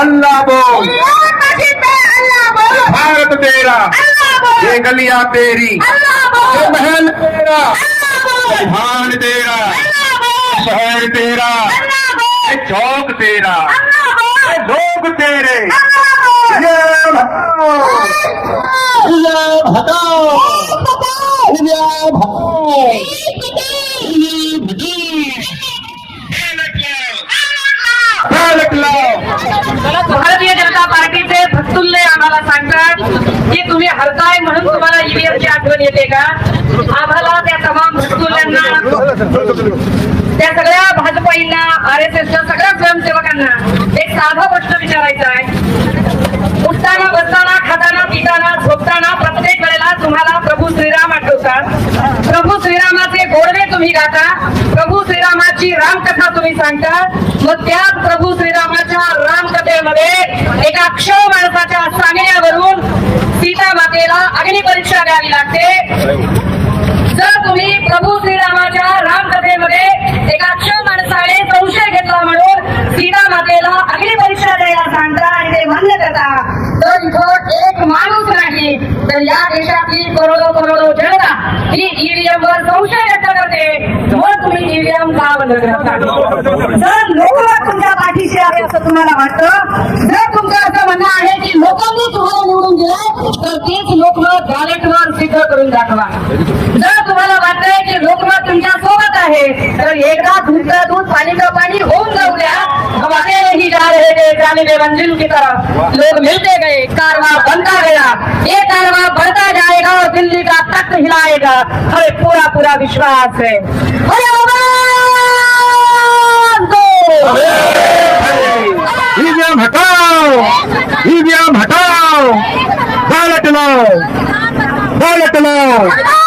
अल्लाह बोल, भारत तेरा, ये गलियां तेरी, ये महल तेरा, धान तेरा, शहर तेरा, ये चौक तेरा, ये लोग तेरे। भारतीय जनता पार्टीचे भक्तुल्ले आम्हाला सांगतात की तुम्ही हरताय म्हणून तुम्हाला ईव्हीएमची आठवण येते का? आम्हाला त्या तमाम भक्तुल्यांना, त्या सगळ्या भाजपाईंना, RSSच्या सगळ्या स्वयंसेवकांना एक साधा प्रश्न विचारायचा आहे. उठताना, बसताना, खाताना, पिताना, झोपताना प्रत्येक वेळेला तुम्हाला प्रभू श्रीराम आठवतात. प्रभू श्रीरामाचे गोडवे तुम्ही गाता, प्रभू श्रीरामाची रामकथा तुम्ही सांगता. मग त्याच प्रभू श्रीरामाच्या रामकथेमध्ये एका क्षव माणसाच्या सांगण्यावरून सीता मातेला अग्निपरीक्षा द्यावी लागते. जर तुम्ही प्रभू श्रीरामाच्या रामकथेमध्ये एका क्षव माणसाने संशय घेतला म्हणून सीता मातेला अग्निपरीक्षा द्यायला सांगता आणि ते मान्य करता, तर इथं एक माणूस नाही तर या देशातली करोडो जनता ही ईव्हीएम वर संशय व्यक्त करते. मग तुम्ही ईव्हीएम का बंद करता? जर लोकमत तुमच्या पाठीशी आहे असं तुम्हाला वाटतं, जर तुमचं असं म्हणणं आहे की लोकांनी तुम्हाला निवडून दिलं तर तेच लोकमत बॅलेटवर सिद्ध करून दाखवा. जर तुम्हाला वाटतंय की लोकमत तुमच्या सोबत आहे तर एकदा दूधचं दूध पाणी का पाणी होऊन जाऊ द्या. हमारे ही जा रहे थे जाने मंजिल की तरफ, लोग मिलते गए, कारवां बनता गया, ये कारवां बढ़ता जाएगा और दिल्ली का तख्त हिलाएगा, हमें पूरा विश्वास है. ईवीएम हटाओ, ईवीएम हटाओ, बैलेट लो, बैलेट लो.